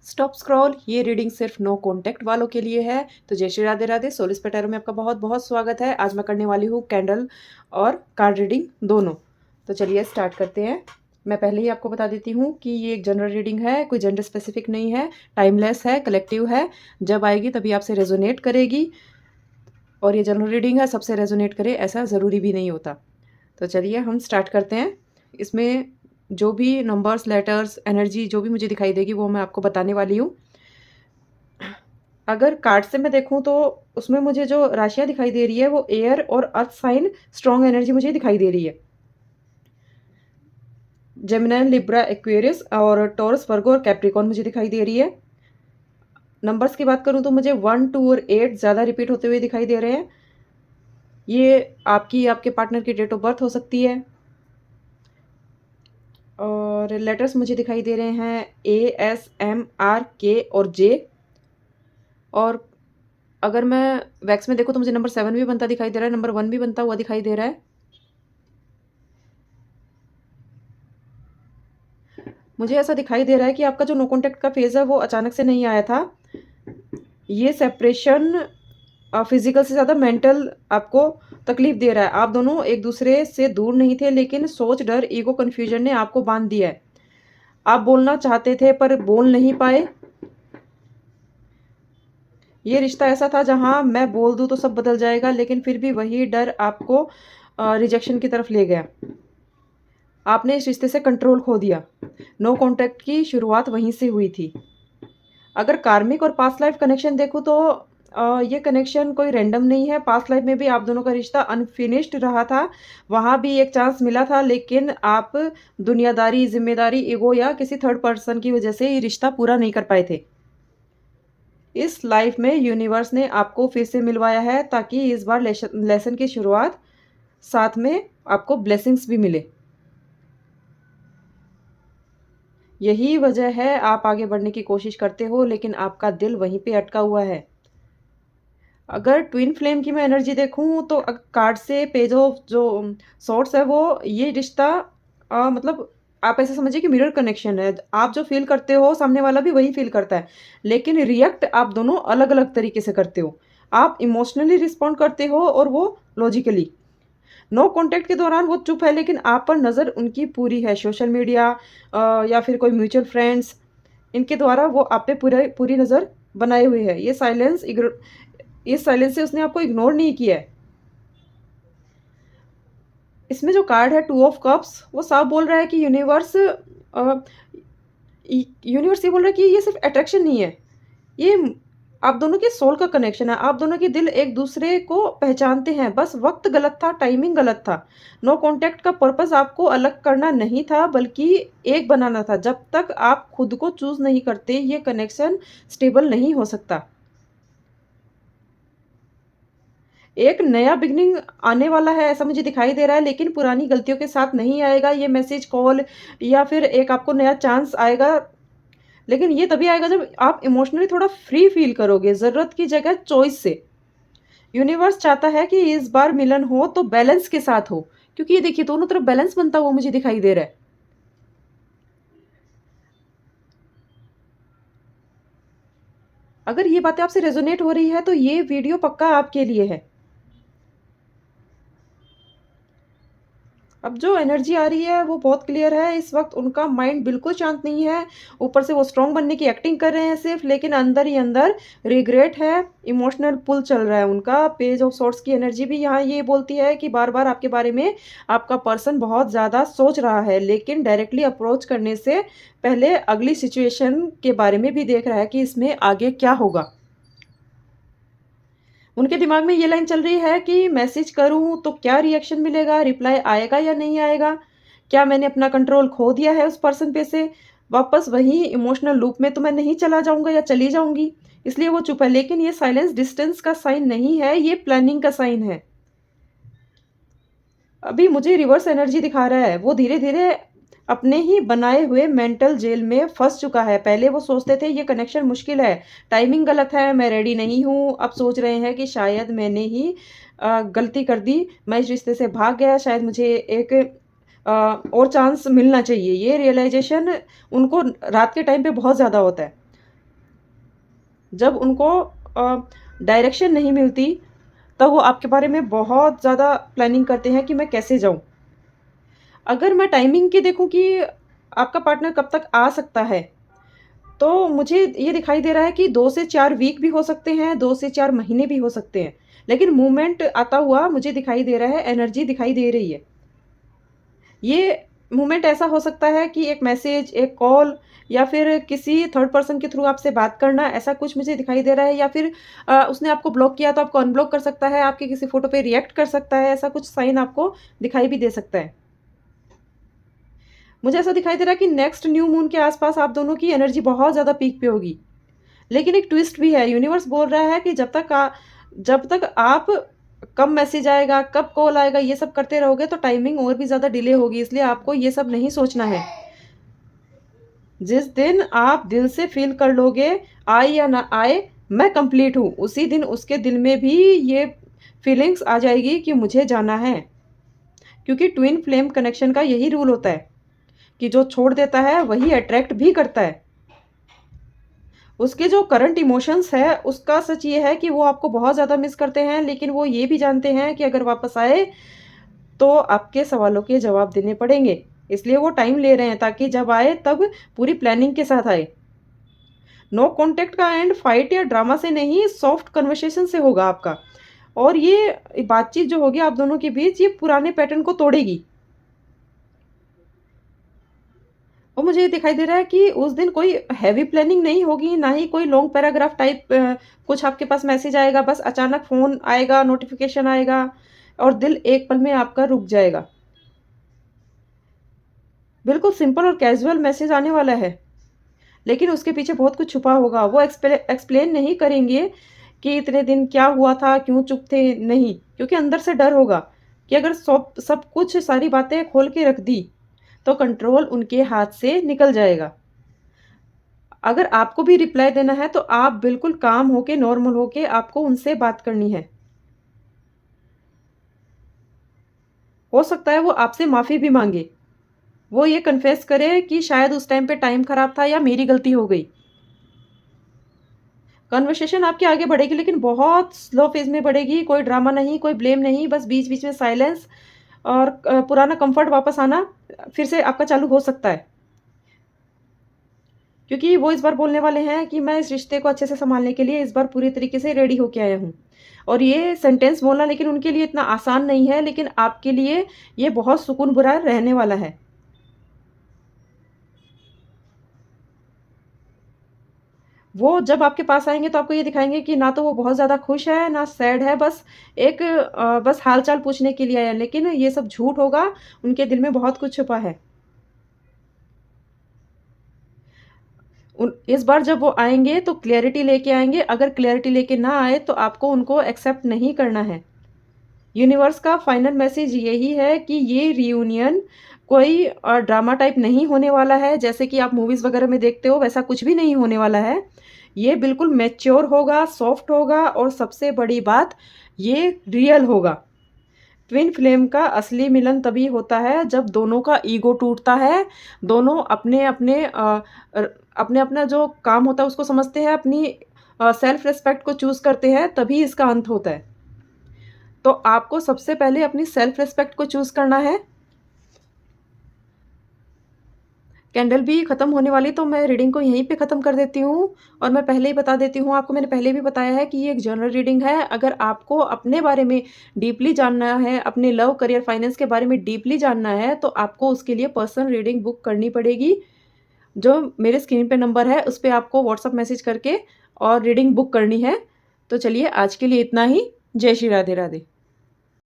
Stop scroll. ये reading सिर्फ no contact वालों के लिए है। तो जय श्री राधे राधे। सोलिस पेटेरो में आपका बहुत बहुत स्वागत है। आज मैं करने वाली हूँ कैंडल और कार्ड रीडिंग दोनों। तो चलिए स्टार्ट करते हैं। मैं पहले ही आपको बता देती हूँ कि ये एक जनरल रीडिंग है, कोई जेंडर स्पेसिफिक नहीं है, टाइमलेस है, कलेक्टिव है। जब आएगी तभी आपसे रेजोनेट करेगी। और ये जनरल रीडिंग है, सबसे रेजोनेट करे ऐसा ज़रूरी भी नहीं होता। तो चलिए हम स्टार्ट करते हैं। इसमें जो भी नंबर्स, लेटर्स, एनर्जी जो भी मुझे दिखाई देगी वो मैं आपको बताने वाली हूँ। अगर कार्ड से मैं देखूं तो उसमें मुझे जो राशियां दिखाई दे रही है वो एयर और अर्थ साइन स्ट्रॉन्ग एनर्जी मुझे दिखाई दे रही है। जेमिनी, लिब्रा, एक्वेरियस और टॉरस, वर्गो और कैप्रिकॉन मुझे दिखाई दे रही है। नंबर्स की बात करूं तो मुझे 1, 2 और 8 ज़्यादा रिपीट होते हुए दिखाई दे रहे हैं। ये आपके पार्टनर की डेट ऑफ बर्थ हो सकती है। और लेटर्स मुझे दिखाई दे रहे हैं ASMRK और J। और अगर मैं वैक्स में देखूँ तो मुझे नंबर 7 भी बनता दिखाई दे रहा है, नंबर 1 भी बनता हुआ दिखाई दे रहा है। मुझे ऐसा दिखाई दे रहा है कि आपका जो नो कॉन्टैक्ट का फेज़ है वो अचानक से नहीं आया था। ये सेपरेशन फिजिकल से ज़्यादा मेंटल आपको तकलीफ दे रहा है। आप दोनों एक दूसरे से दूर नहीं थे, लेकिन सोच, डर, ईगो, कन्फ्यूजन ने आपको बांध दिया है। आप बोलना चाहते थे पर बोल नहीं पाए। ये रिश्ता ऐसा था जहां मैं बोल दूं तो सब बदल जाएगा, लेकिन फिर भी वही डर आपको रिजेक्शन की तरफ ले गया। आपने इस रिश्ते से कंट्रोल खो दिया। नो कॉन्टैक्ट की शुरुआत वहीं से हुई थी। अगर कार्मिक और पास्ट लाइफ कनेक्शन देखूं तो ये कनेक्शन कोई रैंडम नहीं है। पास्ट लाइफ में भी आप दोनों का रिश्ता अनफिनिश्ड रहा था। वहां भी एक चांस मिला था, लेकिन आप दुनियादारी, जिम्मेदारी, ईगो या किसी थर्ड पर्सन की वजह से ये रिश्ता पूरा नहीं कर पाए थे। इस लाइफ में यूनिवर्स ने आपको फिर से मिलवाया है ताकि इस बार लेसन की शुरुआत साथ में आपको ब्लेसिंग्स भी मिले। यही वजह है आप आगे बढ़ने की कोशिश करते हो, लेकिन आपका दिल वहीं पे अटका हुआ है। अगर ट्विन फ्लेम की मैं एनर्जी देखूं तो कार्ड से पेज ऑफ जो सॉर्ट्स है वो ये रिश्ता मतलब आप ऐसे समझिए कि मिरर कनेक्शन है। आप जो फील करते हो सामने वाला भी वही फील करता है, लेकिन रिएक्ट आप दोनों अलग अलग तरीके से करते हो। आप इमोशनली रिस्पॉन्ड करते हो और वो लॉजिकली। नो कॉन्टैक्ट के दौरान वो चुप है, लेकिन आप पर नज़र उनकी पूरी है। सोशल मीडिया या फिर कोई म्यूचुअल फ्रेंड्स, इनके द्वारा वो आप पे पूरी नज़र बनाए हुए है। इस साइलेंस से उसने आपको इग्नोर नहीं किया है। इसमें जो कार्ड है 2 ऑफ कप्स, वो साफ बोल रहा है कि यूनिवर्स ये बोल रहा है कि ये सिर्फ अट्रैक्शन नहीं है, ये आप दोनों के सोल का कनेक्शन है। आप दोनों के दिल एक दूसरे को पहचानते हैं, बस वक्त गलत था, टाइमिंग गलत था। नो कॉन्टैक्ट का पर्पस आपको अलग करना नहीं था, बल्कि एक बनाना था। जब तक आप खुद को चूज नहीं करते ये कनेक्शन स्टेबल नहीं हो सकता। एक नया बिगनिंग आने वाला है ऐसा मुझे दिखाई दे रहा है, लेकिन पुरानी गलतियों के साथ नहीं आएगा। ये मैसेज, कॉल या फिर एक आपको नया चांस आएगा, लेकिन ये तभी आएगा जब आप इमोशनली थोड़ा फ्री फील करोगे, ज़रूरत की जगह चॉइस से। यूनिवर्स चाहता है कि इस बार मिलन हो तो बैलेंस के साथ हो, क्योंकि ये देखिए दोनों तरफ बैलेंस बनता हुआ मुझे दिखाई दे रहा है। अगर ये बातें आपसे रेजोनेट हो रही है तो ये वीडियो पक्का आपके लिए है। अब जो एनर्जी आ रही है वो बहुत क्लियर है। इस वक्त उनका माइंड बिल्कुल शांत नहीं है। ऊपर से वो स्ट्रांग बनने की एक्टिंग कर रहे हैं सिर्फ, लेकिन अंदर ही अंदर रिग्रेट है, इमोशनल पुल चल रहा है उनका। पेज ऑफ सॉर्ट्स की एनर्जी भी यहाँ ये बोलती है कि बार बार आपके बारे में आपका पर्सन बहुत ज़्यादा सोच रहा है, लेकिन डायरेक्टली अप्रोच करने से पहले अगली सिचुएशन के बारे में भी देख रहा है कि इसमें आगे क्या होगा। उनके दिमाग में ये लाइन चल रही है कि मैसेज करूं तो क्या रिएक्शन मिलेगा, रिप्लाई आएगा या नहीं आएगा, क्या मैंने अपना कंट्रोल खो दिया है उस पर्सन पे से। वापस वही इमोशनल लूप में तो मैं नहीं चला जाऊंगा या चली जाऊंगी, इसलिए वो चुप है। लेकिन ये साइलेंस डिस्टेंस का साइन नहीं है, ये प्लानिंग का साइन है। अभी मुझे रिवर्स एनर्जी दिखा रहा है, वो धीरे धीरे अपने ही बनाए हुए मेंटल जेल में फंस चुका है। पहले वो सोचते थे ये कनेक्शन मुश्किल है, टाइमिंग गलत है, मैं रेडी नहीं हूँ। अब सोच रहे हैं कि शायद मैंने ही गलती कर दी, मैं इस रिश्ते से भाग गया, शायद मुझे एक और चांस मिलना चाहिए। ये रियलाइजेशन उनको रात के टाइम पे बहुत ज़्यादा होता है। जब उनको डायरेक्शन नहीं मिलती, तब वो आपके बारे में बहुत ज़्यादा प्लानिंग करते हैं कि मैं कैसे जाऊँ। अगर मैं टाइमिंग की देखूँ कि आपका पार्टनर कब तक आ सकता है, तो मुझे ये दिखाई दे रहा है कि 2 से 4 वीक भी हो सकते हैं, 2 से 4 महीने भी हो सकते हैं। लेकिन मूवमेंट आता हुआ मुझे दिखाई दे रहा है, एनर्जी दिखाई दे रही है। ये मूवमेंट ऐसा हो सकता है कि एक मैसेज, एक कॉल या फिर किसी थर्ड पर्सन के थ्रू आपसे बात करना, ऐसा कुछ मुझे दिखाई दे रहा है, या फिर उसने आपको ब्लॉक किया तो आपको अनब्लॉक कर सकता है, आपकी किसी फ़ोटो पे रिएक्ट कर सकता है, ऐसा कुछ साइन आपको दिखाई भी दे सकता है। मुझे ऐसा दिखाई दे रहा है कि नेक्स्ट न्यू मून के आस-पास आप दोनों की एनर्जी बहुत ज़्यादा पीक पे होगी। लेकिन एक ट्विस्ट भी है, यूनिवर्स बोल रहा है कि जब तक आप कब मैसेज आएगा, कब कॉल आएगा, ये सब करते रहोगे तो टाइमिंग और भी ज़्यादा डिले होगी, इसलिए आपको ये सब नहीं सोचना है। जिस दिन आप दिल से फ़ील कर लोगे, आए या ना आए, मैं कंप्लीट हूँ, उसी दिन उसके दिल में भी ये फीलिंग्स आ जाएगी कि मुझे जाना है। क्योंकि ट्विन फ्लेम कनेक्शन का यही रूल होता है कि जो छोड़ देता है, वही अट्रैक्ट भी करता है। उसके जो करंट इमोशंस है, उसका सच ये है कि वो आपको बहुत ज़्यादा मिस करते हैं, लेकिन वो ये भी जानते हैं कि अगर वापस आए, तो आपके सवालों के जवाब देने पड़ेंगे। इसलिए वो टाइम ले रहे हैं ताकि जब आए, तब पूरी प्लानिंग के साथ आए। नो कॉन्टैक्ट का एंड फाइट या ड्रामा से नहीं, सॉफ्ट कन्वर्सेशन से होगा आपका। और ये बातचीत जो होगी आप दोनों के बीच, ये पुराने पैटर्न को तोड़ेगी। और मुझे ये दिखाई दे रहा है कि उस दिन कोई हेवी प्लानिंग नहीं होगी, ना ही कोई लॉन्ग पैराग्राफ टाइप कुछ आपके पास मैसेज आएगा, बस अचानक फ़ोन आएगा, नोटिफ़िकेशन आएगा और दिल एक पल में आपका रुक जाएगा। बिल्कुल सिंपल और कैज़ुअल मैसेज आने वाला है, लेकिन उसके पीछे बहुत कुछ छुपा होगा। वो एक्सप्लेन नहीं करेंगे कि इतने दिन क्या हुआ था, क्यों चुप थे, नहीं। क्योंकि अंदर से डर होगा कि अगर सब सब कुछ सारी बातें खोल के रख दी, तो कंट्रोल उनके हाथ से निकल जाएगा। अगर आपको भी रिप्लाई देना है तो आप बिल्कुल काम होके, नॉर्मल होके आपको उनसे बात करनी है। हो सकता है वो आपसे माफ़ी भी माँगे। वो ये कन्फेस करे कि शायद उस टाइम पे टाइम खराब था या मेरी गलती हो गई। कन्वर्सेशन आपकी आगे बढ़ेगी, लेकिन बहुत स्लो फ़ेज़ में बढ़ेगी, कोई ड्रामा नहीं, कोई ब्लेम नहीं, बस बीच-बीच में साइलेंस और पुराना कम्फ़र्ट वापस आना फिर से आपका चालू हो सकता है। क्योंकि वो इस बार बोलने वाले हैं कि मैं इस रिश्ते को अच्छे से सँभालने के लिए इस बार पूरी तरीके से रेडी होके आया हूँ। और ये सेंटेंस बोलना लेकिन उनके लिए इतना आसान नहीं है, लेकिन आपके लिए ये बहुत सुकून भरा रहने वाला है। वो जब आपके पास आएँगे तो आपको ये दिखाएँगे कि ना तो वो बहुत ज़्यादा खुश है, ना सैड है, बस एक बस हाल-चाल पूछने के लिए आया है, लेकिन ये सब झूठ होगा, उनके दिल में बहुत कुछ छुपा है। उन इस बार जब वो आएँगे तो क्लैरिटी लेके आएँगे, अगर क्लैरिटी लेके ना आए तो आपको उनको एक्सेप्ट नहीं करना है। यूनिवर्स का फाइनल मैसेज यही है कि ये रियूनियन कोई ड्रामा टाइप नहीं होने वाला है, जैसे कि आप मूवीज़ वगैरह में देखते हो, वैसा कुछ भी नहीं होने वाला है। ये बिल्कुल मैच्योर होगा, सॉफ्ट होगा और सबसे बड़ी बात, ये रियल होगा। ट्विन फ्लेम का असली मिलन तभी होता है जब दोनों का ईगो टूटता है, दोनों अपने-अपना जो काम होता है उसको समझते हैं, अपनी सेल्फ रिस्पेक्ट को चूज़ करते हैं, तभी इसका अंत होता है। तो आपको सबसे पहले अपनी सेल्फ रिस्पेक्ट को चूज़ करना है। कैंडल भी खत्म होने वाली, तो मैं रीडिंग को यहीं पे ख़त्म कर देती हूँ। और मैं पहले ही बता देती हूँ आपको, मैंने पहले भी बताया है कि ये एक जनरल रीडिंग है। अगर आपको अपने बारे में डीपली जानना है, अपने लव, करियर, फाइनेंस के बारे में डीपली जानना है, तो आपको उसके लिए पर्सनल रीडिंग बुक करनी पड़ेगी। जो मेरे स्क्रीन पे नंबर है, उस पे आपको व्हाट्सएप मैसेज करके और रीडिंग बुक करनी है। तो चलिए आज के लिए इतना ही। जय श्री राधे राधे।